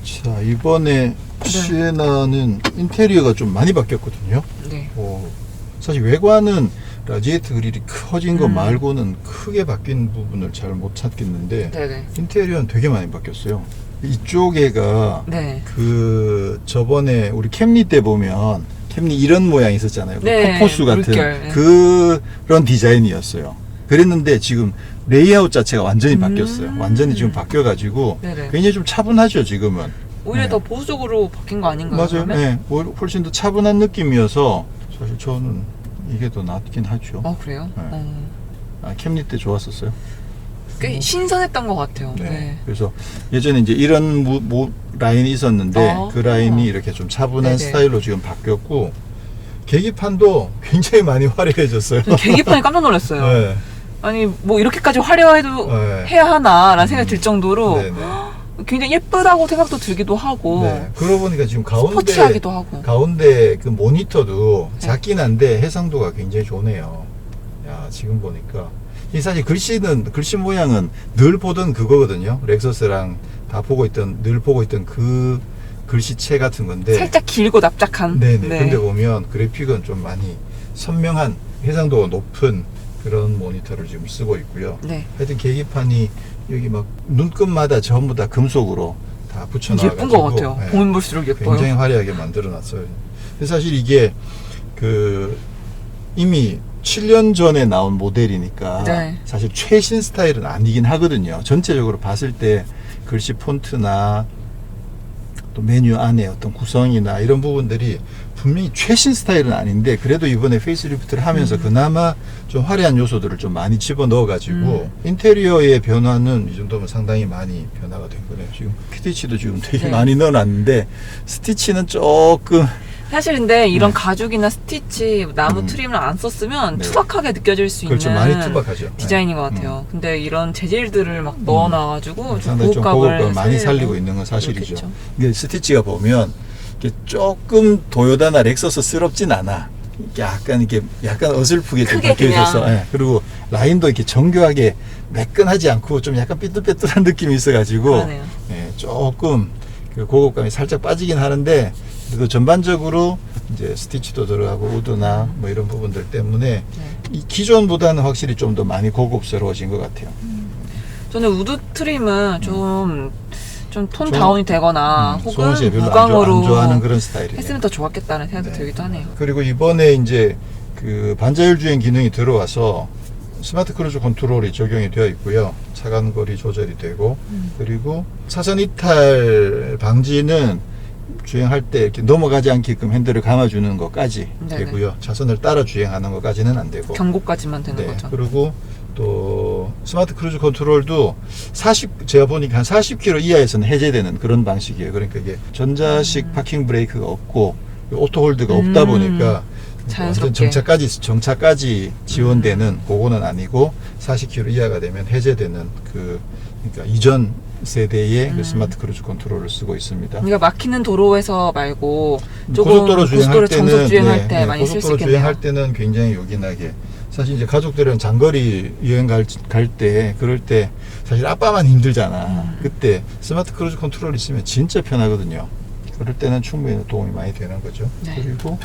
자, 이번에 시에나는 인테리어가 좀 많이 바뀌었거든요. 네. 사실 외관은 라디에이터 그릴이 커진 거 말고는 크게 바뀐 부분을 잘 못 찾겠는데 네네. 인테리어는 되게 많이 바뀌었어요. 이쪽에가 네. 그 저번에 우리 캠리 때 보면 캠리 이런 모양이 있었잖아요. 네, 컴포스 같은 물결, 네. 그런 디자인이었어요. 그랬는데 지금 레이아웃 자체가 완전히 바뀌었어요. 완전히 지금 바뀌어가지고 네네. 굉장히 좀 차분하죠 지금은. 오히려 네. 더 보수적으로 바뀐 거 아닌가요? 맞아요. 그러면? 네, 훨씬 더 차분한 느낌이어서 사실 저는 이게 더 낫긴 하죠. 그래요? 네. 캠리 때 좋았었어요. 꽤 신선했던 것 같아요. 네. 네. 그래서 예전에 이제 이런 라인이 있었는데 그 라인이 이렇게 좀 차분한 네네. 스타일로 지금 바뀌었고 계기판도 굉장히 많이 화려해졌어요. 전 계기판에 깜짝 놀랐어요. 네. 아니 뭐 이렇게까지 화려해도 네. 해야 하나라는 생각이 들 정도로 네네. 굉장히 예쁘다고 생각도 들기도 하고 네. 그러고 보니까 지금 스포츠하기도 하고. 가운데 그 모니터도 네. 작긴 한데 해상도가 굉장히 좋네요. 야, 지금 보니까 이 사실 글씨 모양은 늘 보던 그거거든요. 렉서스랑 늘 보고 있던 그 글씨체 같은 건데 살짝 길고 납작한. 네네. 네. 근데 보면 그래픽은 좀 많이 선명한 해상도가 높은 그런 모니터를 지금 쓰고 있고요. 네. 하여튼 계기판이 여기 막 눈끝마다 전부 다 금속으로 다 붙여놔가지고 예쁜 것 같아요. 네, 보면 볼수록 예뻐요. 굉장히 화려하게 만들어놨어요. 근데 사실 이게 이미 7년 전에 나온 모델이니까 네. 사실 최신 스타일은 아니긴 하거든요. 전체적으로 봤을 때 글씨 폰트나 또 메뉴 안에 어떤 구성이나 이런 부분들이 분명히 최신 스타일은 아닌데 그래도 이번에 페이스리프트를 하면서 그나마 좀 화려한 요소들을 좀 많이 집어넣어 가지고 인테리어의 변화는 이 정도면 상당히 많이 변화가 된 거네요. 지금 스티치도 지금 되게 네. 많이 넣어놨는데 스티치는 조금 사실 근데 이런 가죽이나 스티치, 나무 트림을 안 썼으면 네. 투박하게 느껴질 수 그렇죠. 있는 많이 투박하죠. 디자인인 것 같아요. 근데 이런 재질들을 막 넣어놔가지고 좀 상당히 좀 고급감을 많이 살리고 살리고 있는 건 사실이죠. 그렇겠죠. 이게 스티치가 보면 이게 조금 도요타나 렉서스스럽진 않아. 약간 어설프게 좀 크게 박혀 있어서, 그냥. 예. 그리고 라인도 이렇게 정교하게 매끈하지 않고 좀 약간 삐뚤빼뚤한 느낌이 있어가지고, 그러네요. 예, 조금 그 고급감이 살짝 빠지긴 하는데, 그래도 전반적으로 이제 스티치도 들어가고 우드나 뭐 이런 부분들 때문에 네. 이 기존보다는 확실히 좀 더 많이 고급스러워진 것 같아요. 저는 우드 트림은 좀 톤 좀, 다운이 되거나 소은 씨가 혹은 별로 무광으로 안 좋아하는 그런 스타일이에요. 했으면 더 좋았겠다는 생각이 네. 들기도 하네요. 그리고 이번에 이제 그 반자율 주행 기능이 들어와서 스마트 크루즈 컨트롤이 적용이 되어 있고요. 차간 거리 조절이 되고 그리고 차선 이탈 방지는 주행할 때 이렇게 넘어가지 않게끔 핸들을 감아주는 것까지 네네. 되고요. 차선을 따라 주행하는 것까지는 안 되고. 경고까지만 되는 네. 거죠. 그리고 또 스마트 크루즈 컨트롤도 제가 보니까 한 40km 이하에서는 해제되는 그런 방식이에요. 그러니까 이게 전자식 파킹 브레이크가 없고 오토 홀드가 없다 보니까 자연스럽게. 완전 정차까지 지원되는 그거는 아니고 40km 이하가 되면 해제되는 그러니까 이전 세대의 그 스마트 크루즈 컨트롤을 쓰고 있습니다. 우리가 막히는 도로에서 말고 조금 고속도로 주행할 때는 정속 주행할 때 많이 쓸 수 고속도로 있겠네요. 주행할 때는 굉장히 요긴하게. 사실 이제 가족들은 장거리 여행 갈 때 그럴 때 사실 아빠만 힘들잖아. 그때 스마트 크루즈 컨트롤 있으면 진짜 편하거든요. 그럴 때는 충분히 도움이 많이 되는 거죠. 네. 그리고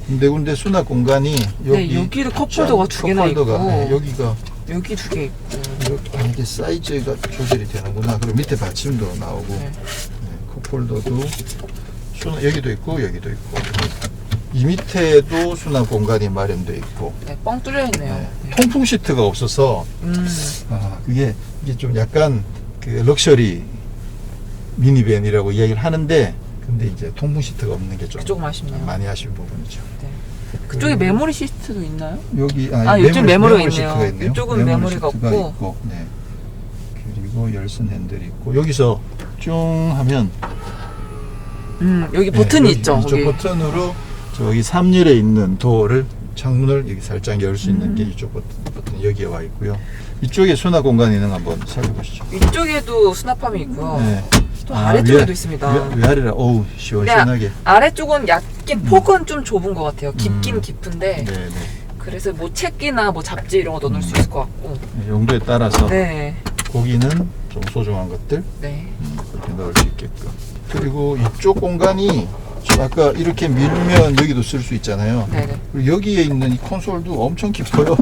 군데군데 수납 공간이 여기도 컵홀더가 두 개나 있고 여기가 여기 두 개 있고 이렇게 사이즈가 조절이 되는구나. 그리고 밑에 받침도 나오고 네. 컵홀더도 여기도 있고 여기도 있고 이 밑에도 수납 공간이 마련되어 있고 네, 뻥 뚫려 있네요. 네. 네. 통풍 시트가 없어서 이게 좀 약간 그 럭셔리 미니밴이라고 이야기를 하는데 근데 이제 통풍 시트가 없는 게 좀 그쪽은 아쉽네요. 많이 아쉬운 부분이죠. 네. 그쪽에 메모리 시트도 있나요? 여기 요즘 메모리가 있네요. 시트가 있네요. 이쪽은 메모리가 시트가 없고. 있고, 네. 그리고 열선 핸들이 있고 여기서 쭉 하면 여기 버튼이 있죠. 이쪽 거기. 버튼으로 저기 3열에 있는 도어를 창문을 여기 살짝 열 수 있는 게 이쪽 버튼 여기에 와 있고요. 이쪽에 수납 공간 있는 거 한번 살펴보시죠. 이쪽에도 수납함이 있고요. 네. 또 아래쪽에도 있습니다. 위아래라 어우 시원시원하게. 근데 아래쪽은 약간 폭은 좀 좁은 것 같아요. 깊긴 깊은데 네네. 그래서 뭐 책기나 뭐 잡지 이런 거 넣어놓을 수 있을 것 같고. 용도에 따라서 네. 고기는 좀 소중한 것들 네. 이렇게 넣을 수 있게끔. 그리고 이쪽 공간이 좀 아까 이렇게 밀면 여기도 쓸 수 있잖아요. 네네. 그리고 여기에 있는 이 콘솔도 엄청 깊어요.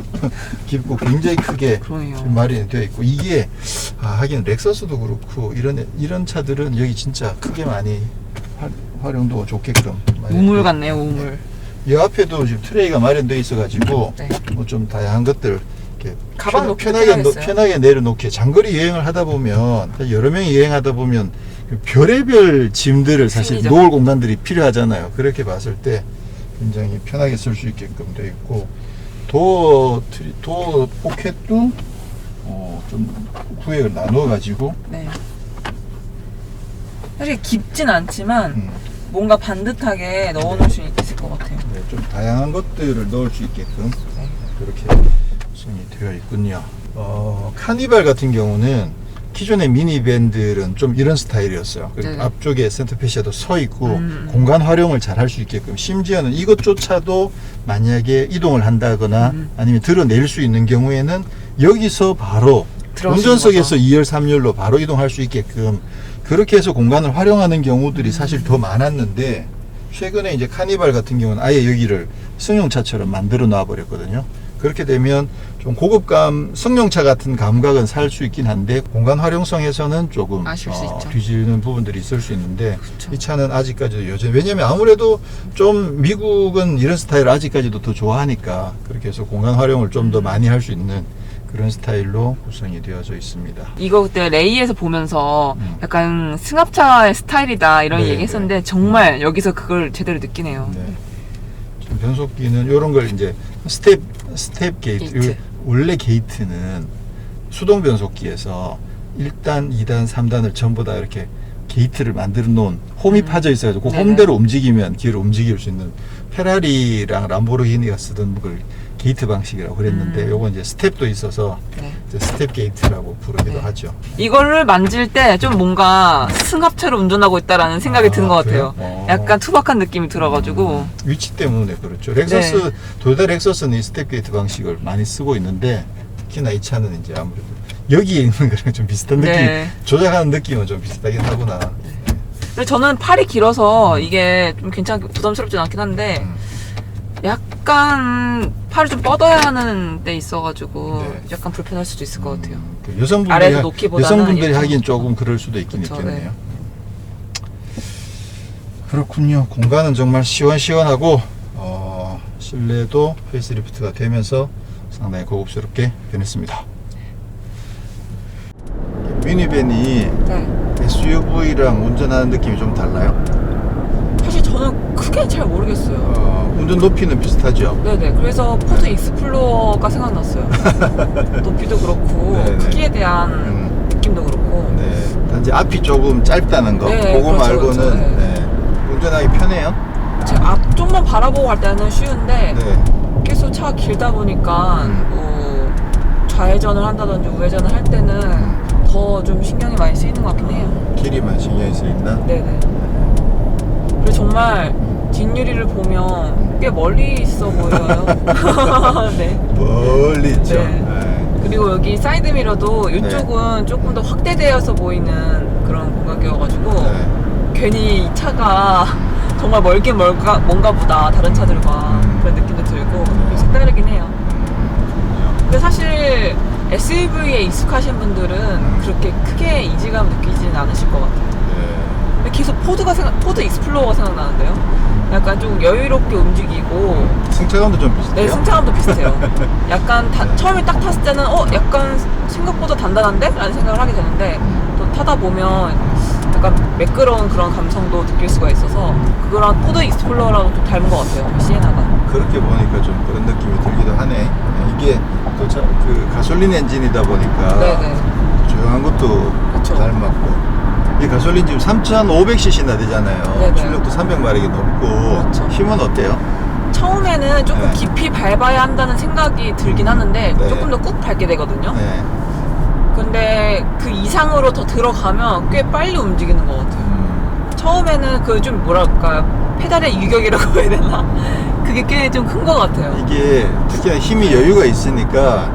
깊고 굉장히 크게 그러네요. 지금 마련이 되어 있고, 이게 하긴 렉서스도 그렇고 이런 차들은 여기 진짜 크게 많이 활용도 좋게끔 우물 같네요, 우물. 이 앞에도 지금 트레이가 마련되어 있어가지고 네. 뭐 좀 다양한 것들 이렇게 가방 놓기 편하게 편하게 내려놓게. 장거리 여행을 하다 보면 여러 명이 여행하다 보면 별의별 짐들을 사실 생기죠. 놓을 공간들이 필요하잖아요. 그렇게 봤을 때 굉장히 편하게 쓸 수 있게끔 되어 있고, 도어 포켓도 좀 구획을 나누어 가지고 네. 사실 깊진 않지만 뭔가 반듯하게 넣어놓을 수 있을 것 같아요. 네, 좀 다양한 것들을 넣을 수 있게끔 네. 그렇게 구성이 되어 있군요. 카니발 같은 경우는 기존의 미니밴들은 좀 이런 스타일이었어요. 그리고 네. 앞쪽에 센터페시아도 서 있고 공간 활용을 잘 할 수 있게끔, 심지어는 이것조차도 만약에 이동을 한다거나 아니면 드러낼 수 있는 경우에는 여기서 바로 운전석에서 2열, 3열로 바로 이동할 수 있게끔 그렇게 해서 공간을 활용하는 경우들이 사실 더 많았는데, 최근에 이제 카니발 같은 경우는 아예 여기를 승용차처럼 만들어 놔 버렸거든요. 그렇게 되면 좀 고급감, 승용차 같은 감각은 살 수 있긴 한데 공간 활용성에서는 조금 아쉬울 수 있죠. 뒤지는 부분들이 있을 수 있는데, 그쵸. 이 차는 아직까지도 여전히, 왜냐면 아무래도 좀 미국은 이런 스타일을 아직까지도 더 좋아하니까 그렇게 해서 공간 활용을 좀 더 많이 할 수 있는 그런 스타일로 구성이 되어져 있습니다. 이거 그때 레이에서 보면서 약간 승합차의 스타일이다 이런 네, 얘기했었는데 정말 여기서 그걸 제대로 느끼네요. 네. 지금 변속기는 이런 걸 이제 스텝 게이트. 원래 게이트는 수동 변속기에서 1단, 2단, 3단을 전부 다 이렇게 게이트를 만들어 놓은 홈이 파져 있어가지고 그 네네. 홈대로 움직이면 길을 움직일 수 있는, 페라리랑 람보르기니가 쓰던 걸 게이트 방식이라고 그랬는데 요건 이제 스텝도 있어서 네. 이제 스텝 게이트라고 부르기도 네. 하죠. 이거를 만질 때 좀 뭔가 승합차를 운전하고 있다라는 생각이 드는 것 같아요. 그래요? 약간 투박한 느낌이 들어가지고. 위치 때문에 그렇죠. 렉서스, 네. 도요타 렉서스는 이 스텝 게이트 방식을 많이 쓰고 있는데, 특히나 이 차는 이제 아무래도 여기에 있는 거랑 좀 비슷한 느낌, 네. 조작하는 느낌은 좀 비슷하긴 하구나. 근데 저는 팔이 길어서 이게 좀 괜찮게 부담스럽진 않긴 한데 약간 팔을 좀 뻗어야 하는 데 있어가지고 네. 약간 불편할 수도 있을 것 같아요. 그 여성분들이, 아래에서 놓기보다는 여성분들이 이렇게 하긴 조금 그럴 수도 있긴 그쵸, 있겠네요. 네. 그렇군요. 공간은 정말 시원시원하고 실내도 페이스리프트가 되면서 상당히 고급스럽게 변했습니다. 미니밴이 네. SUV랑 운전하는 느낌이 좀 달라요? 사실 저는 크게 잘 모르겠어요. 운전 높이는 비슷하죠? 네네. 그래서 포드 익스플로어가 생각났어요. 높이도 그렇고 네네. 크기에 대한 느낌도 그렇고. 네, 단지 앞이 조금 짧다는 거, 네, 그거 그렇죠, 말고는 그렇죠. 네. 네, 운전하기 편해요. 제가 앞쪽만 바라보고 갈 때는 쉬운데 네. 계속 차가 길다 보니까 뭐 좌회전을 한다든지 우회전을 할 때는 더 좀 신경이 많이 쓰이는 것 같긴 해요. 길이만 신경이 쓰인다. 네네. 그리고 정말 뒷유리를 보면 꽤 멀리 있어 보여요. 네. 멀리 있죠. 네. 네. 그리고 여기 사이드 미러도 이쪽은 조금 더 확대되어서 보이는 그런 공간이어가지고 네. 괜히 이 차가 정말 멀긴 뭔가 보다 다른 차들과 그런 느낌도 들고 좀 색다르긴 해요. 근데 사실 SUV에 익숙하신 분들은 그렇게 크게 이질감 느끼진 않으실 것 같아요. 네. 근데 계속 포드 익스플로어가 생각나는데요. 약간 좀 여유롭게 움직이고 승차감도 좀 비슷해요? 네, 승차감도 비슷해요. 약간 처음에 딱 탔을 때는 약간 생각보다 단단한데? 라는 생각을 하게 되는데 또 타다 보면 약간 매끄러운 그런 감성도 느낄 수가 있어서 그거랑 포드 익스플로어랑 좀 닮은 것 같아요, 시에나가. 그렇게 보니까 좀 그런 느낌이 들기도 하네. 네, 이게 또 그 가솔린 엔진이다 보니까 네네. 조용한 것도 그쵸. 닮았고, 이 가솔린 지금 3,500cc나 되잖아요. 네네. 출력도 300마력이 넘고. 그쵸. 힘은 어때요? 처음에는 조금 네. 깊이 밟아야 한다는 생각이 들긴 하는데 네. 조금 더 꾹 밟게 되거든요. 네. 근데 그 이상으로 더 들어가면 꽤 빨리 움직이는 것 같아요. 처음에는 그 좀 뭐랄까 페달의 유격이라고 해야 되나? 그게 꽤 좀 큰 것 같아요. 이게 특히나 힘이 여유가 있으니까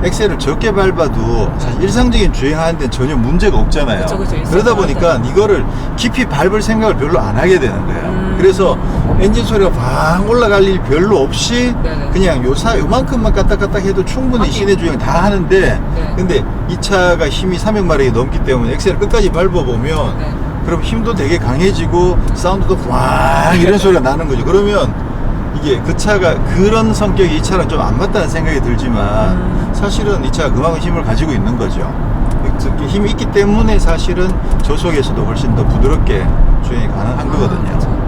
엑셀을 적게 밟아도 사실 일상적인 주행하는 데는 전혀 문제가 없잖아요. 그쵸, 그러다 보니까 이거를 깊이 밟을 생각을 별로 안 하게 되는 거예요. 그래서 엔진 소리가 방 올라갈 일 별로 없이 네네. 그냥 요만큼만 까딱까딱 해도 충분히 시내 주행 다 하는데 네. 근데 이 차가 힘이 300마력이 넘기 때문에 엑셀을 끝까지 밟아보면 네. 그럼 힘도 되게 강해지고 사운드도 왕 이런 소리가 나는 거죠. 그러면 이게 그 차가 그런 성격이 이 차랑 좀 안 맞다는 생각이 들지만 사실은 이 차가 그만큼 힘을 가지고 있는 거죠. 특히 힘이 있기 때문에 사실은 저속에서도 훨씬 더 부드럽게 주행이 가능한 거거든요.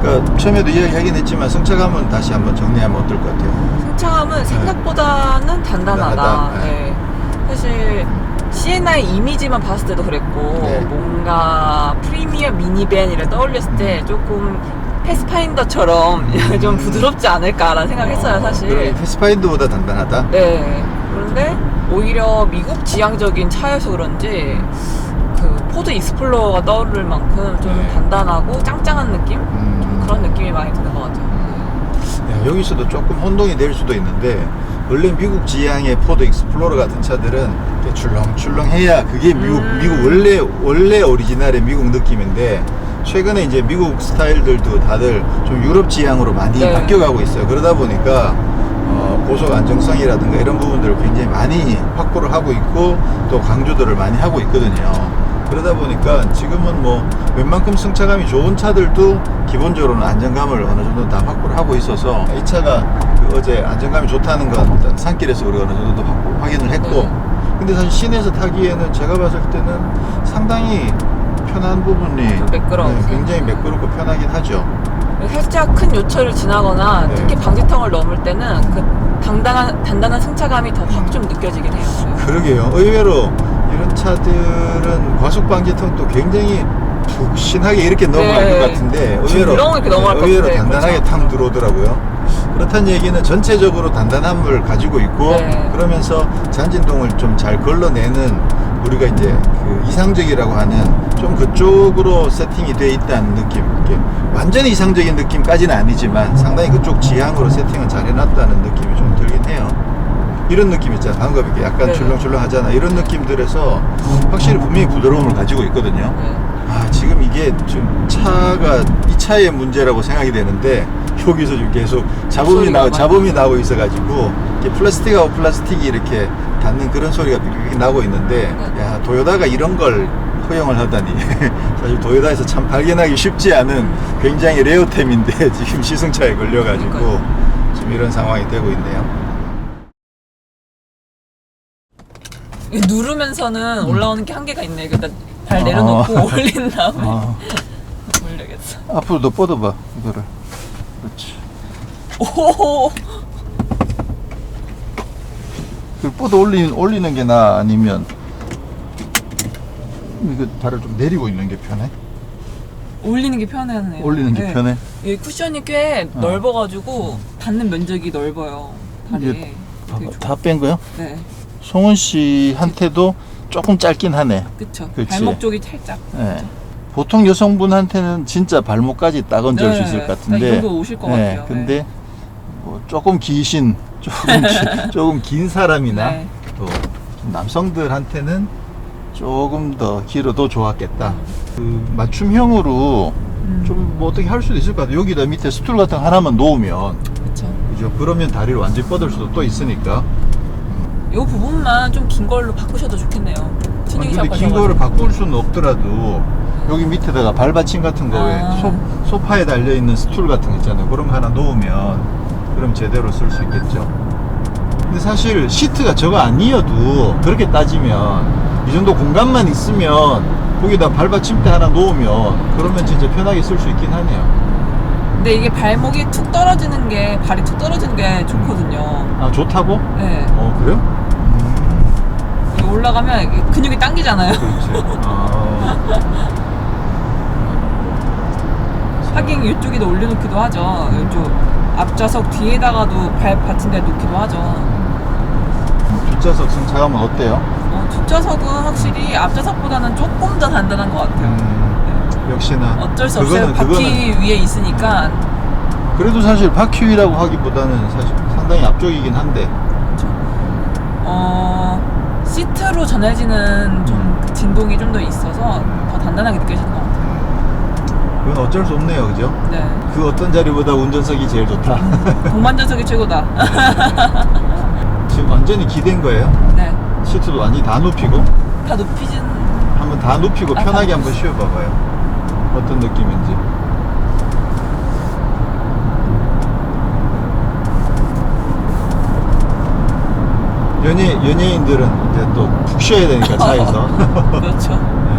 그러니까 처음에도 이야기하긴 했지만 승차감은 다시 한번 정리하면 어떨 것 같아요? 승차감은 생각보다는 단단하다. 단단하다. 네. 사실 CNI 이미지만 봤을 때도 그랬고 네. 뭔가 프리미엄 미니밴이를 떠올렸을 때 조금 패스파인더처럼 좀 부드럽지 않을까라는 생각했어요, 사실. 그럼 패스파인더보다 단단하다? 네. 그런데 오히려 미국 지향적인 차여서 그런지 그 포드 익스플로러가 떠오를 만큼 좀 네. 단단하고 짱짱한 느낌? 그런 느낌이 많이 드는 것 같아요. 야, 여기서도 조금 혼동이 될 수도 있는데 원래 미국 지향의 포드 익스플로러 같은 차들은 이렇게 출렁출렁해야 그게 미국 원래 오리지널의 미국 느낌인데 최근에 이제 미국 스타일들도 다들 좀 유럽 지향으로 많이 네. 바뀌어가고 있어요. 그러다 보니까 고속 안정성이라든가 이런 부분들을 굉장히 많이 확보를 하고 있고 또 강조들을 많이 하고 있거든요. 그러다 보니까 지금은 뭐 웬만큼 승차감이 좋은 차들도 기본적으로는 안정감을 어느 정도 다 확보를 하고 있어서 이 차가 그 어제 안정감이 좋다는 건 일단 산길에서 우리가 어느 정도 확인을 했고 네. 근데 사실 시내에서 타기에는 제가 봤을 때는 상당히 편한 부분이 좀 매끄러워서. 네, 굉장히 매끄럽고 편하긴 하죠. 살짝 큰 요철을 지나거나 네. 특히 방지턱을 넘을 때는 그 단단한 승차감이 더 확 좀 느껴지긴 해요. 그러게요. 의외로 이런 차들은 과속 방지턱도 굉장히 푹신하게 이렇게 넘어갈 네. 것 같은데 의외로 징그러운 이렇게 넘어갈 것 의외로 같은데, 단단하게 그렇죠. 탕 들어오더라고요. 그렇다는 얘기는 전체적으로 단단함을 가지고 있고 네. 그러면서 잔진동을 좀 잘 걸러내는 우리가 이제 그 이상적이라고 하는 좀 그쪽으로 세팅이 돼 있다는 느낌. 이렇게 완전히 이상적인 느낌까지는 아니지만 상당히 그쪽 지향으로 세팅을 잘 해놨다는 느낌이 좀 들긴 해요. 이런 느낌 있잖아. 방금 이렇게 약간 네. 출렁출렁 하잖아. 이런 느낌들에서 확실히 분명히 부드러움을 가지고 있거든요. 네. 아, 지금 이게 좀 차가 이 차의 문제라고 생각이 되는데 여기서 지금 계속 잡음이 나고 있어가지고 이렇게 플라스틱하고 플라스틱이 이렇게 닿는 그런 소리가 삐삐 나고 있는데 야, 도요타가 이런 걸 허용을 하다니 사실 도요타에서 참 발견하기 쉽지 않은 굉장히 레어템인데 지금 시승차에 걸려가지고 그러니까요. 지금 이런 상황이 되고 있네요. 누르면서는 올라오는 게 한계가 있네. 일단 발 내려놓고 올린 다음에 올려야겠어. 앞으로 더 뻗어봐 이거를. 그렇지. 오. 그 뻗어 올리는 게 나아 아니면 이거 발을 좀 내리고 있는 게 편해? 올리는 게 편하네요. 올리는 게 네. 편해? 이 쿠션이 꽤 넓어가지고 닿는 면적이 넓어요. 다리에. 이게 되게 좋아. 다 뺀 거요? 네, 송은 씨한테도 조금 짧긴 하네. 그쵸. 그치. 발목 쪽이 살짝. 예. 보통 여성분한테는 진짜 발목까지 딱 얹을 수 있을 것 같은데. 이 정도 오실 것 예, 같아요. 근데 뭐 조금 기신, 조금 긴 사람이나 네. 또 남성들한테는 조금 더 길어도 좋았겠다. 그 맞춤형으로 좀 뭐 어떻게 할 수도 있을 것 같아요. 여기다 밑에 스툴 같은 거 하나만 놓으면 그쵸. 그죠? 그러면 다리를 완전히 뻗을 수도 또 있으니까. 이 부분만 좀 긴 걸로 바꾸셔도 좋겠네요. 튜닝 근데 긴 거를 바꿀 수는 없더라도 여기 밑에다가 발받침 같은 거 왜 소파에 달려있는 스툴 같은 거 있잖아요. 그런 거 하나 놓으면 그럼 제대로 쓸 수 있겠죠. 근데 사실 시트가 저거 아니어도 그렇게 따지면 이 정도 공간만 있으면 거기다 발받침대 하나 놓으면 그러면 진짜 편하게 쓸 수 있긴 하네요. 근데 이게 발목이 툭 떨어지는 게, 발이 툭 떨어지는 게 좋거든요. 아, 좋다고? 네. 그래요? 여기 올라가면 이게 근육이 당기잖아요. 그렇지. 하긴 이쪽에도 올려놓기도 하죠. 이쪽 앞좌석 뒤에다가도 발 받침대 놓기도 하죠. 뒷좌석 승차감은 어때요? 뒷좌석은 확실히 앞좌석보다는 조금 더 단단한 것 같아요. 역시나 어쩔 수 없어요. 바퀴 위에 있으니까. 그래도 사실 바퀴 위라고 하기보다는 사실 상당히 앞쪽이긴 한데 시트로 전해지는 좀 진동이 좀 더 있어서 더 단단하게 느껴지는 것 같아요. 그건 어쩔 수 없네요, 그죠? 네. 그 어떤 자리보다 운전석이 제일 좋다. 동반전석이 최고다. 지금 완전히 기댄 거예요? 네. 시트도 완전히 다 눕히고 다 높이진. 한번 다 눕히고 아, 편하게 다 한번 쉬어봐봐요. 어떤 느낌인지. 연예인들은 이제 또 푹 쉬어야 되니까 차에서. 그렇죠. 네.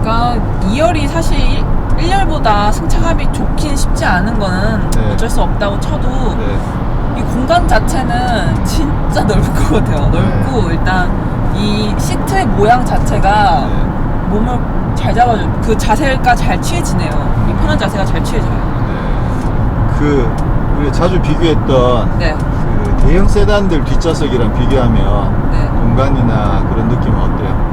그러니까 2열이 사실 1열보다 승차감이 좋긴 쉽지 않은 거는 네. 어쩔 수 없다고 쳐도 네. 이 공간 자체는 진짜 넓을 것 같아요. 넓고 일단 이 시트의 모양 자체가 네. 몸을 잘 잡아줘. 그 자세가 잘 취해지네요. 이 편한 자세가 잘 취해져요. 네. 그 우리 자주 비교했던 네. 그 대형 세단들 뒷좌석이랑 비교하면 네. 공간이나 그런 느낌은 어때요?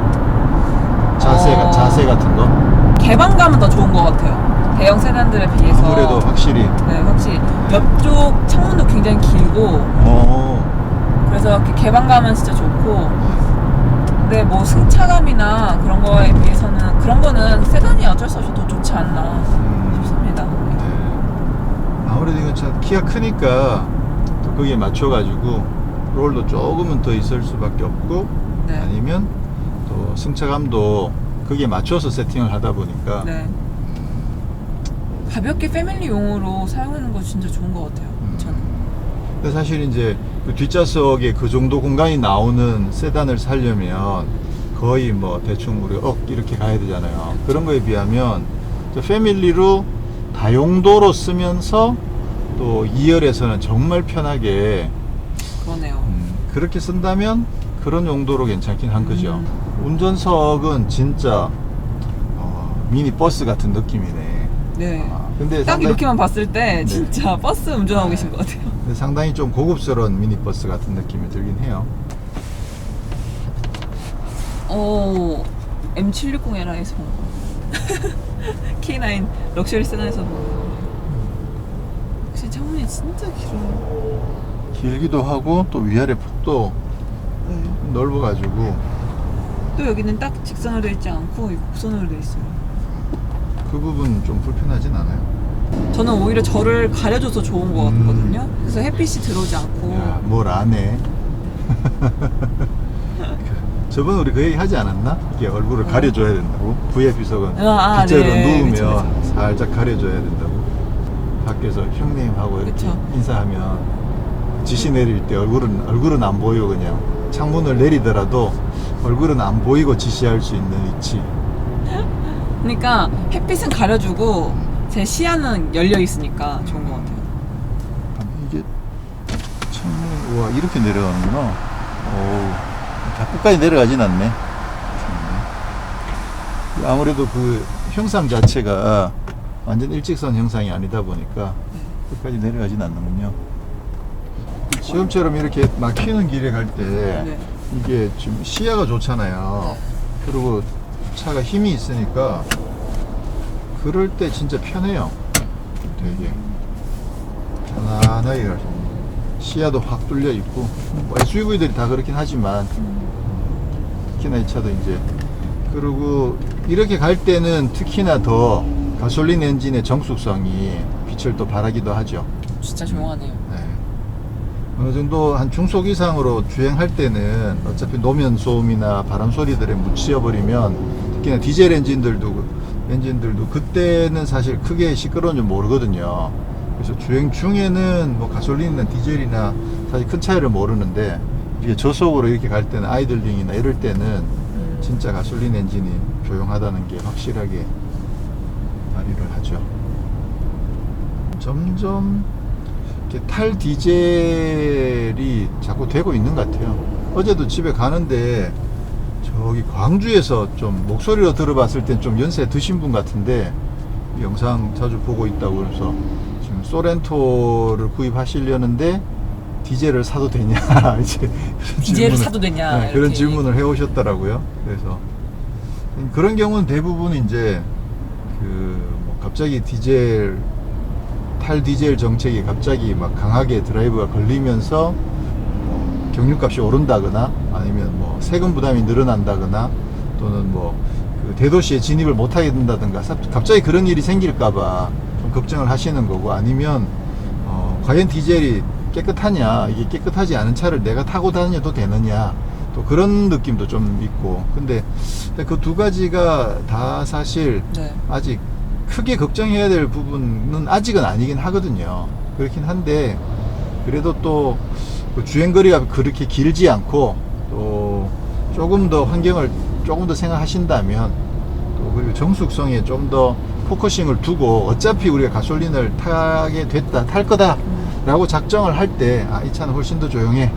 자세 같은 거? 개방감은 더 좋은 것 같아요. 대형 세단들에 비해서. 아무래도 확실히. 네, 확실히. 옆쪽 창문도 굉장히 길고, 그래서 이렇게 개방감은 진짜 좋고, 근데 뭐 승차감이나 그런 거에 비해서는, 그런 거는 세단이 어쩔 수 없이 더 좋지 않나 싶습니다. 네. 아무래도 이건 참 키가 크니까 또 거기에 맞춰가지고 롤도 조금은 더 있을 수밖에 없고, 네. 아니면 또 승차감도 거기에 맞춰서 세팅을 하다 보니까 네. 가볍게 패밀리용으로 사용하는 거 진짜 좋은 것 같아요. 저는. 근데 사실 이제 그 뒷좌석에 그 정도 공간이 나오는 세단을 사려면 거의 뭐 대충 우리 이렇게 가야 되잖아요. 그런 거에 비하면 패밀리로 다용도로 쓰면서 또 2열에서는 정말 편하게 그러네요. 그렇게 쓴다면 그런 용도로 괜찮긴 한 거죠. 운전석은 진짜 미니 버스 같은 느낌이네. 네. 근데 딱 상당히, 이렇게만 봤을 때 네. 진짜 버스 운전하고 계신 것 같아요. 근데 상당히 좀 고급스러운 미니 버스 같은 느낌이 들긴 해요. M760L에서 K9 럭셔리 세단에서 혹시 창문이 진짜 길어요. 길기도 하고 또 위아래 폭도 네. 넓어가지고 또 여기는 딱 직선으로 되어 있지 않고 곡선으로 되어 있어요. 그 부분 좀 불편하진 않아요. 저는 오히려 저를 가려줘서 좋은 것 같거든요. 그래서 햇빛이 들어오지 않고. 야, 뭘 안 해. 저번에 우리 그 얘기 하지 않았나? 이게 얼굴을 가려줘야 된다고. VIP석은 빗자루 네. 누우면 그쵸. 살짝 가려줘야 된다고. 밖에서 형님하고 이렇게 그쵸. 인사하면 지시 내릴 때 얼굴은 안 보이고 그냥 창문을 내리더라도 얼굴은 안 보이고 지시할 수 있는 위치. 그러니까 햇빛은 가려주고 제 시야는 열려 있으니까 좋은 것 같아요. 이게 창문, 우와, 이렇게 내려가는구나. 오, 다 끝까지 내려가진 않네. 아무래도 그 형상 자체가 완전 일직선 형상이 아니다 보니까 끝까지 내려가진 않는군요. 지금처럼 이렇게 막히는 길에 갈 때 네. 이게 지금 시야가 좋잖아요. 그리고 차가 힘이 있으니까 그럴 때 진짜 편해요. 되게 편안하게 갈 수 있는. 시야도 확 뚫려 있고 뭐 SUV들이 다 그렇긴 하지만 특히나 이 차도 이제 그리고 이렇게 갈 때는 특히나 더 가솔린 엔진의 정숙성이 빛을 또 발하기도 하죠. 진짜 조용하네요. 네. 어느 정도 한 중속 이상으로 주행할 때는 어차피 노면 소음이나 바람 소리들에 묻히어버리면 특히나 디젤 엔진들도 그때는 사실 크게 시끄러운 줄 모르거든요. 그래서 주행 중에는 뭐 가솔린이나 디젤이나 사실 큰 차이를 모르는데 이게 저속으로 이렇게 갈 때는 아이들링이나 이럴 때는 진짜 가솔린 엔진이 조용하다는 게 확실하게 발휘를 하죠. 점점 이렇게 탈 디젤이 자꾸 되고 있는 것 같아요. 어제도 집에 가는데 저기 광주에서 좀 목소리로 들어봤을 땐 좀 연세 드신 분 같은데 영상 자주 보고 있다고 그래서 지금 소렌토를 구입하시려는데 디젤을 사도 되냐 이제 디젤을 사도 되냐 네, 그런 이렇게. 질문을 해오셨더라고요. 그래서 그런 경우는 대부분 이제 뭐 갑자기 탈 디젤 정책이 갑자기 막 강하게 드라이브가 걸리면서 경유값이 오른다거나 아니면 뭐 세금 부담이 늘어난다거나 또는 그 대도시에 진입을 못하게 된다든가 갑자기 그런 일이 생길까봐 좀 걱정을 하시는 거고, 아니면 과연 디젤이 깨끗하냐, 이게 깨끗하지 않은 차를 내가 타고 다녀도 되느냐, 또 그런 느낌도 좀 있고. 근데 그 두 가지가 다 사실 네. 아직 크게 걱정해야 될 부분은 아직은 아니긴 하거든요. 그렇긴 한데 그래도 또그 주행거리가 그렇게 길지 않고 또 조금 더 환경을 조금 더 생각하신다면, 또 그리고 정숙성에 좀 더 포커싱을 두고 어차피 우리가 가솔린을 타게 됐다, 탈 거다 라고 작정을 할 때 이 차는 훨씬 더 조용해,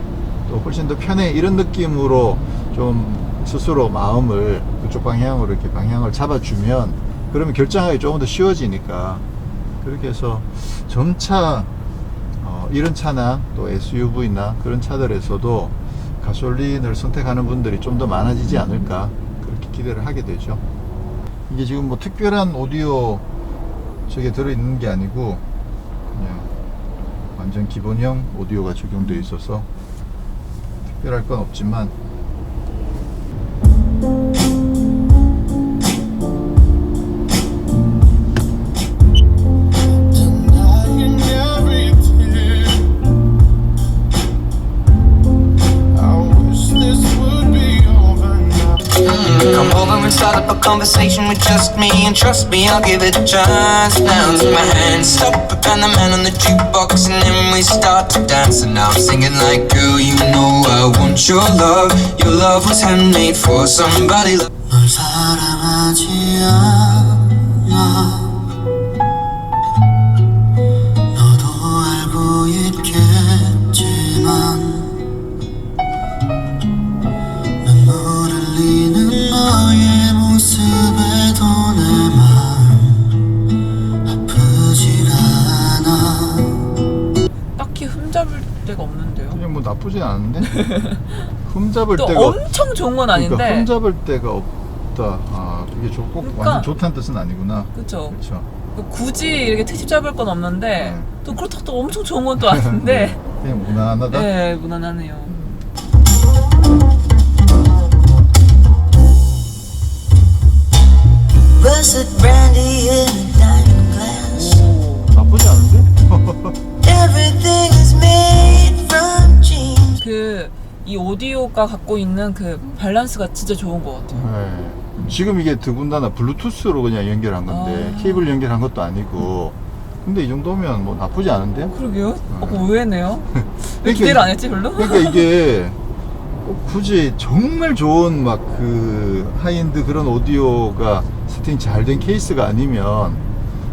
또 훨씬 더 편해, 이런 느낌으로 좀 스스로 마음을 그쪽 방향으로 이렇게 방향을 잡아주면, 그러면 결정하기 조금 더 쉬워지니까. 그렇게 해서 점차 이런 차나 또 SUV나 그런 차들에서도 가솔린을 선택하는 분들이 좀 더 많아지지 않을까, 그렇게 기대를 하게 되죠. 이게 지금 뭐 특별한 오디오 저게 들어있는 게 아니고 그냥 완전 기본형 오디오가 적용되어 있어서 특별할 건 없지만, Come over and start up a conversation with just me. And trust me, I'll give it a chance. Now take my hand, stop it, and the man on the jukebox. And then we start to dance. And now I'm singing like, girl, you know I want your love. Your love was handmade for somebody like 널 사랑하지 않아. 너도 알고 있겠지만 눈물 흘리는 너의 모습에도 내 맘 아프질 않아. 딱히 흠잡을 데가 없는데요. 그냥 뭐 나쁘진 않은데 흠잡을 또 데가 엄청 좋은 건 아닌데. 그러니까 흠잡을 데가 없다. 이게 꼭 그러니까, 완전 좋다는 뜻은 아니구나. 그쵸. 그렇죠. 굳이 이렇게 트집 잡을 건 없는데 네. 또 그렇다고 또 엄청 좋은 건 또 아닌데. 그냥 무난하다. 네, 무난하네요. Russet brandy in a diamond glass. 나쁘지 않은데? Everything is made from jeans. 이 오디오가 갖고 있는 그 밸런스가 진짜 좋은 것 같아요. 네. 지금 이게 더군다나 블루투스로 그냥 연결한 건데 케이블 연결한 것도 아니고, 근데 이 정도면 뭐 나쁘지 않은데? 그러게요. 의외네요. 왜 그러니까 기대를 안 했지 별로? 그러니까 이게 꼭 굳이 정말 좋은 막 그 하이엔드 그런 오디오가 세팅 잘 된 케이스가 아니면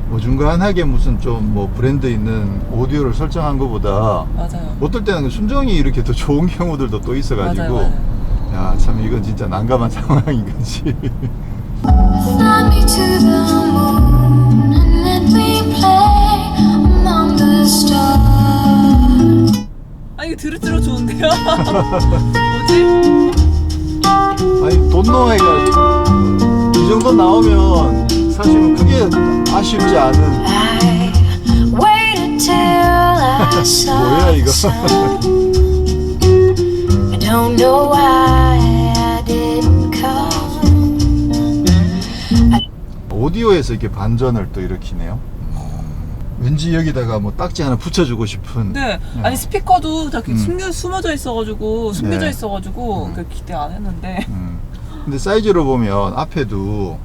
뭐 중간하게 무슨 좀 뭐 브랜드 있는 오디오를 설정한 것보다 맞아요. 어떨 때는 순정이 이렇게 더 좋은 경우들도 또 있어가지고, 맞아요. 야, 참 이건 진짜 난감한 상황인 거지. Fly me to the moon and let me play among the stars. 이거 들을수록 좋은데요? 뭐지? 아니 돈노아이가 이 정도 나오면 사실은 크게 아쉽지 않은. I waited till I saw 뭐야 the 이거? sun. I don't know why I didn't come. 오디오에서 이렇게 반전을 또 일으키네요. 왠지 여기다가 뭐 딱지 하나 붙여주고 싶은. 네. 아니 스피커도 다 이렇게 숨겨져 네. 있어가지고 그 기대 안 했는데. 근데 사이즈로 보면 앞에도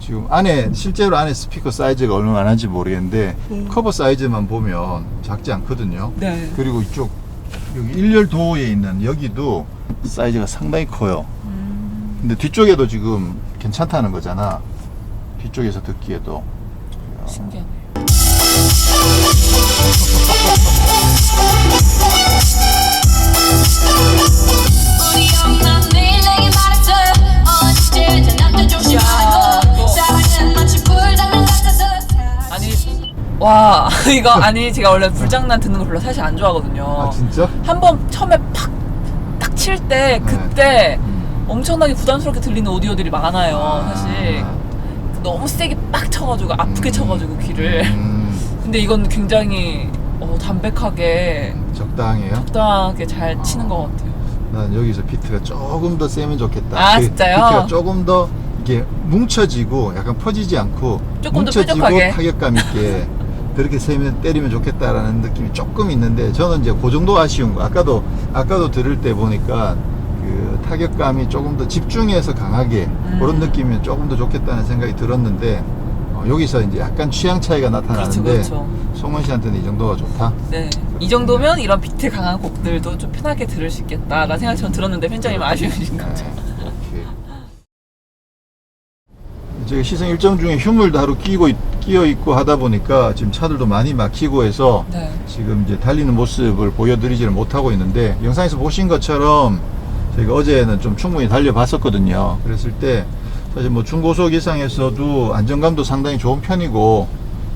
지금 안에 실제로 안에 스피커 사이즈가 얼마나인지 모르겠는데 커버 사이즈만 보면 작지 않거든요. 네. 그리고 이쪽 여기 1열 도어에 있는 여기도 사이즈가 상당히 커요. 근데 뒤쪽에도 지금 괜찮다는 거잖아. 뒤쪽에서 듣기에도. 신기하네. 우리 엄마 매일 내게 말했어. 언제든 남자 조심하고 사랑은 마치 불장난 같아서. 아니 와 이거 아니 제가 원래 불장난 듣는 거 별로 사실 안 좋아하거든요. 아 진짜? 한번 처음에 팍 딱 칠 때 그때 엄청나게 부담스럽게 들리는 오디오들이 많아요. 사실 너무 세게 빡 쳐가지고 아프게 쳐가지고 귀를. 근데 이건 굉장히 담백하게 적당해요? 적당하게 잘 치는 것 같아요. 난 여기서 비트가 조금 더 세면 좋겠다. 아, 그 진짜요? 비트가 조금 더 이게 뭉쳐지고 약간 퍼지지 않고 조금 더 뭉쳐지고 뾰족하게. 타격감 있게 그렇게 세면 때리면 좋겠다라는 느낌이 조금 있는데, 저는 이제 그 정도 아쉬운 거. 아까도 들을 때 보니까 그 타격감이 조금 더 집중해서 강하게 그런 느낌이면 조금 더 좋겠다는 생각이 들었는데, 여기서 이제 약간 취향 차이가 나타나는데, 그렇죠. 송은 씨한테는 이 정도가 좋다. 네. 이 정도면 이런 비트 강한 곡들도 좀 편하게 들을 수 있겠다라는 생각이 전 들었는데 편장님 아쉬우신 거죠. 오케이. 저희 시승 일정 중에 휴물도 하루 끼어 있고 하다 보니까 지금 차들도 많이 막히고 해서 네. 지금 이제 달리는 모습을 보여드리지를 못하고 있는데, 영상에서 보신 것처럼 저희가 어제는 좀 충분히 달려봤었거든요. 그랬을 때 사실 뭐 중고속 이상에서도 안정감도 상당히 좋은 편이고,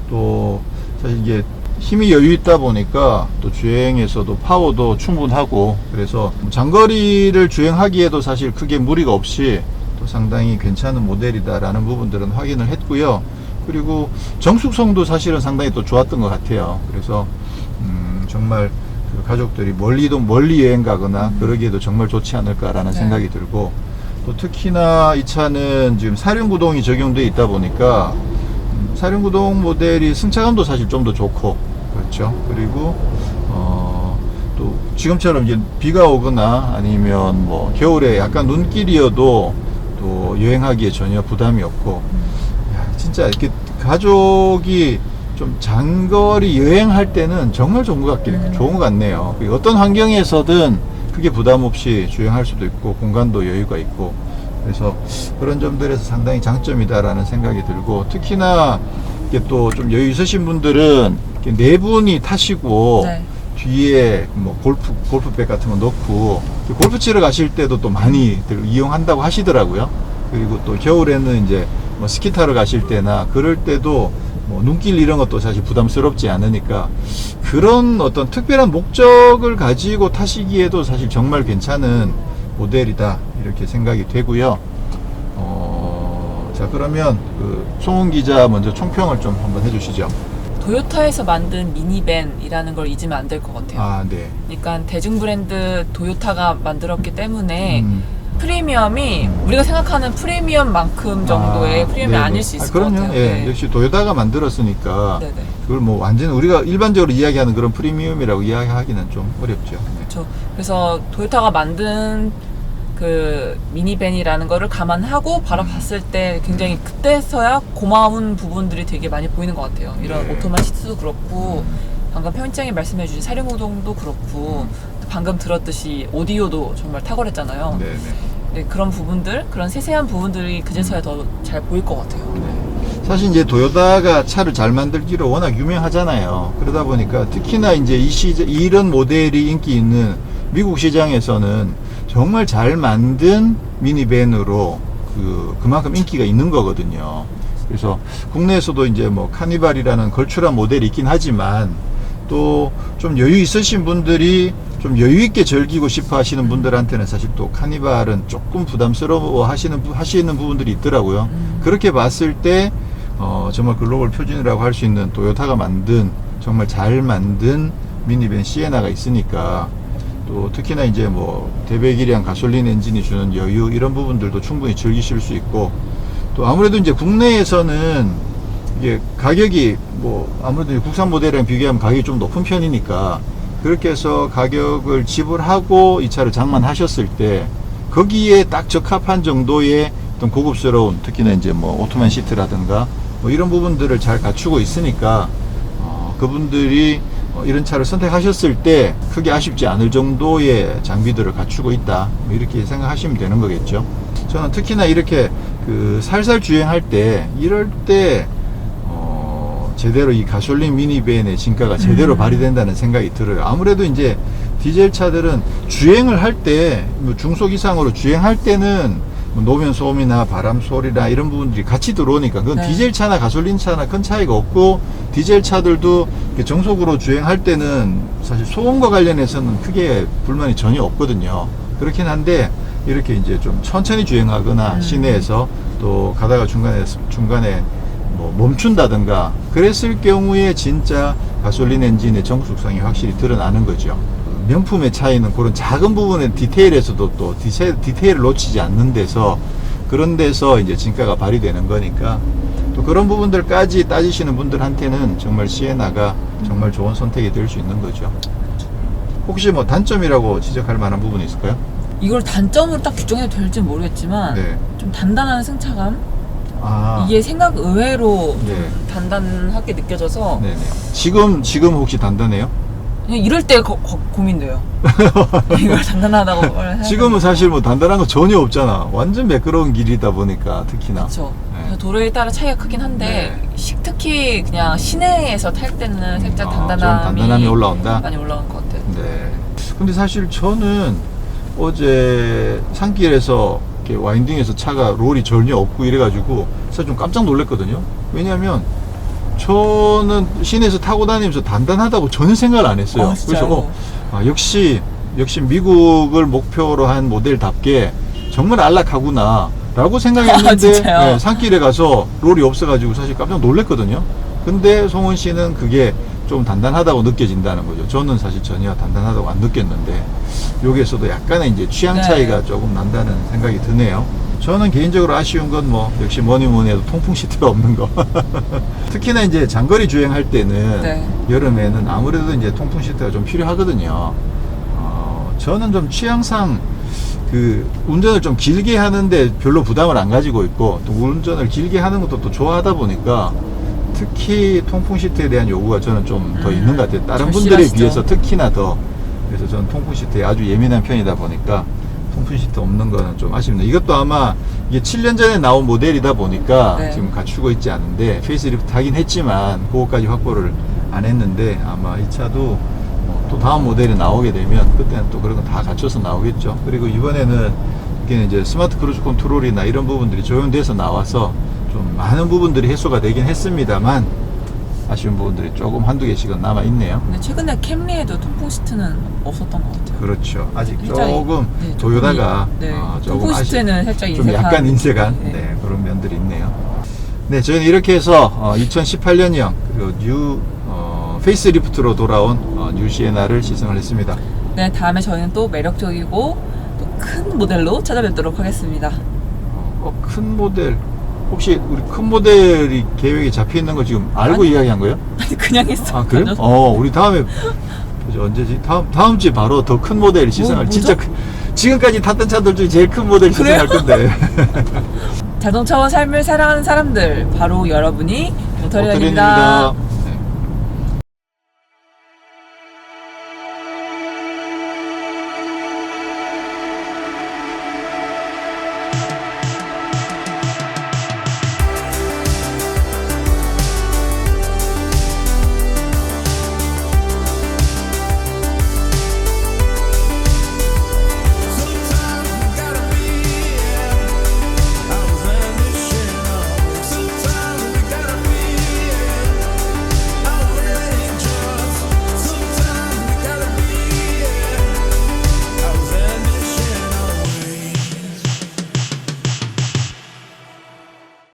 또 사실 이게 힘이 여유 있다 보니까 또 주행에서도 파워도 충분하고, 그래서 장거리를 주행하기에도 사실 크게 무리가 없이 또 상당히 괜찮은 모델이다라는 부분들은 확인을 했고요. 그리고 정숙성도 사실은 상당히 또 좋았던 것 같아요. 그래서 정말 그 가족들이 멀리 여행 가거나 그러기에도 정말 좋지 않을까라는 네. 생각이 들고, 또 특히나 이 차는 지금 사륜구동이 적용되어 있다 보니까 사륜구동 모델이 승차감도 사실 좀 더 좋고, 그렇죠. 그리고 또 지금처럼 이제 비가 오거나 아니면 뭐 겨울에 약간 눈길이어도 또 여행하기에 전혀 부담이 없고, 야, 진짜 이렇게 가족이 좀 장거리 여행할 때는 정말 좋은 것 같네요. 그리고 어떤 환경에서든 크게 부담 없이 주행할 수도 있고 공간도 여유가 있고, 그래서 그런 점들에서 상당히 장점이다라는 생각이 들고, 특히나 이게 또 좀 여유 있으신 분들은 이렇게 네 분이 타시고 네. 뒤에 뭐 골프백 같은 거 넣고 골프 치러 가실 때도 또 많이 이용한다고 하시더라고요. 그리고 또 겨울에는 이제 뭐 스키 타러 가실 때나 그럴 때도 뭐 눈길 이런 것도 사실 부담스럽지 않으니까, 그런 어떤 특별한 목적을 가지고 타시기에도 사실 정말 괜찮은 모델이다 이렇게 생각이 되고요. 자, 그러면 그 송은 기자 먼저 총평을 좀 한번 해주시죠. 도요타에서 만든 미니밴이라는 걸 잊으면 안 될 것 같아요. 아, 네. 그러니까 대중 브랜드 도요타가 만들었기 때문에 프리미엄이 우리가 생각하는 프리미엄만큼 정도의 프리미엄이 네네. 아닐 수 있을 것 그럼요. 같아요. 예, 네. 역시 도요타가 만들었으니까 네네. 그걸 뭐 완전 우리가 일반적으로 이야기하는 그런 프리미엄이라고 이야기하기는 좀 어렵죠. 네. 그렇죠. 그래서 도요타가 만든 그 미니밴이라는 거를 감안하고 바로 봤을 때 굉장히 그때서야 고마운 부분들이 되게 많이 보이는 것 같아요. 이런 네. 오토만 시트도 그렇고, 방금 편집장이 말씀해 주신 사륜구동도 그렇고, 또 방금 들었듯이 오디오도 정말 탁월했잖아요. 네네. 네, 그런 부분들, 그런 세세한 부분들이 그제서야 더 잘 보일 것 같아요. 사실 이제 도요타가 차를 잘 만들기로 워낙 유명하잖아요. 그러다 보니까 특히나 이제 이런 모델이 인기 있는 미국 시장에서는 정말 잘 만든 미니밴으로 그만큼 인기가 있는 거거든요. 그래서 국내에서도 이제 뭐 카니발이라는 걸출한 모델이 있긴 하지만, 또 좀 여유 있으신 분들이 좀 여유 있게 즐기고 싶어 하시는 분들한테는 사실 또 카니발은 조금 부담스러워 하시는 부분들이 있더라고요. 그렇게 봤을 때 정말 글로벌 표준이라고 할 수 있는 도요타가 만든 정말 잘 만든 미니밴 시에나가 있으니까, 또 특히나 이제 뭐 대배기량 가솔린 엔진이 주는 여유, 이런 부분들도 충분히 즐기실 수 있고, 또 아무래도 이제 국내에서는 이게 가격이 뭐 아무래도 국산 모델이랑 비교하면 가격이 좀 높은 편이니까, 그렇게 해서 가격을 지불하고 이 차를 장만하셨을 때 거기에 딱 적합한 정도의 어떤 고급스러운, 특히나 이제 뭐 오토만 시트라든가 뭐 이런 부분들을 잘 갖추고 있으니까 그분들이 이런 차를 선택하셨을 때 크게 아쉽지 않을 정도의 장비들을 갖추고 있다, 뭐 이렇게 생각하시면 되는 거겠죠. 저는 특히나 이렇게 그 살살 주행할 때, 이럴 때 제대로 이 가솔린 미니밴의 진가가 제대로 발휘된다는 생각이 들어요. 아무래도 이제 디젤 차들은 주행을 할 때, 뭐 중속 이상으로 주행할 때는 뭐 노면 소음이나 바람 소리나 이런 부분들이 같이 들어오니까 그건 네. 디젤 차나 가솔린 차나 큰 차이가 없고, 디젤 차들도 정속으로 주행할 때는 사실 소음과 관련해서는 크게 불만이 전혀 없거든요. 그렇긴 한데 이렇게 이제 좀 천천히 주행하거나 시내에서 또 가다가 중간에 뭐 멈춘다든가 그랬을 경우에 진짜 가솔린 엔진의 정숙성이 확실히 드러나는 거죠. 명품의 차이는 그런 작은 부분의 디테일에서도 또 디테일을 놓치지 않는 데서 그런 데서 이제 진가가 발휘되는 거니까 또 그런 부분들까지 따지시는 분들한테는 정말 시에나가 정말 좋은 선택이 될 수 있는 거죠. 혹시 뭐 단점이라고 지적할 만한 부분이 있을까요? 이걸 단점으로 딱 규정해도 될지 모르겠지만 네. 좀 단단한 승차감? 아, 이게 생각 의외로 네. 좀 단단하게 느껴져서 네네. 지금 혹시 단단해요? 그냥 이럴 때 고민돼요. 이걸 단단하다고 지금은 사실 뭐 단단한 거 전혀 없잖아. 완전 매끄러운 길이다 보니까 특히나. 그렇죠. 네. 도로에 따라 차이가 크긴 한데 특히 그냥 시내에서 탈 때는 살짝 좀 단단함이 단단함이 올라온다? 많이 올라온 것 같아요. 네. 근데 사실 저는 어제 산길에서 이렇게 와인딩에서 차가 롤이 전혀 없고 이래가지고 사실 좀 깜짝 놀랐거든요. 왜냐면 저는 시내에서 타고 다니면서 단단하다고 전혀 생각을 안 했어요. 아, 진짜요? 그래서 역시 미국을 목표로 한 모델답게 정말 안락하구나 라고 생각했는데 아, 진짜요? 네, 산길에 가서 롤이 없어가지고 사실 깜짝 놀랐거든요. 근데 송은 씨는 그게 좀 단단하다고 느껴진다는 거죠. 저는 사실 전혀 단단하다고 안 느꼈는데 여기에서도 약간의 이제 취향 네. 차이가 조금 난다는 생각이 드네요. 저는 개인적으로 아쉬운 건 뭐 역시 뭐니 해도 통풍 시트가 없는 거. 특히나 이제 장거리 주행할 때는 네. 여름에는 아무래도 이제 통풍 시트가 좀 필요하거든요. 저는 좀 취향상 그 운전을 좀 길게 하는데 별로 부담을 안 가지고 있고 또 운전을 길게 하는 것도 또 좋아하다 보니까 특히 통풍 시트에 대한 요구가 저는 좀 더 있는 것 같아요. 다른 분들에 절실하시죠. 비해서 특히나 더. 그래서 저는 통풍 시트에 아주 예민한 편이다 보니까 통풍 시트 없는 거는 좀 아쉽네요. 이것도 아마 이게 7년 전에 나온 모델이다 보니까 네. 지금 갖추고 있지 않은데 페이스리프트 하긴 했지만 그거까지 확보를 안 했는데 아마 이 차도 또 다음 모델이 나오게 되면 그때는 또 그런 거 다 갖춰서 나오겠죠. 그리고 이번에는 이게 이제 스마트 크루즈 컨트롤이나 이런 부분들이 적용돼서 나와서 좀 많은 부분들이 해소가 되긴 했습니다만 아쉬운 부분들이 조금 한두 개씩은 남아 있네요. 근데 최근에 캠리에도 통풍 시트는 없었던 것 같아요. 그렇죠. 아직 살짝 조금 네, 도요다가 네. 조금 통풍 시트는 살짝 좀 인색한 약간 인색한 네. 네, 그런 면들이 있네요. 네, 저희는 이렇게 해서 2018년형 그리고 뉴 페이스리프트로 돌아온 뉴 시에나를 시승을 했습니다. 네, 다음에 저희는 또 매력적이고 또 큰 모델로 찾아뵙도록 하겠습니다. 큰 모델 혹시 우리 큰 모델이 계획에 잡혀 있는 거 지금 알고 아니. 이야기한 거예요? 아니 그냥 했어. 아 그래요? 우리 다음에 언제지? 다음 주에 바로 더 큰 모델 시승할 뭐죠? 진짜 지금까지 탔던 차들 중에 제일 큰 모델 시승할 건데. 자동차와 삶을 사랑하는 사람들 바로 여러분이 모터리언입니다. 모터리언입니다.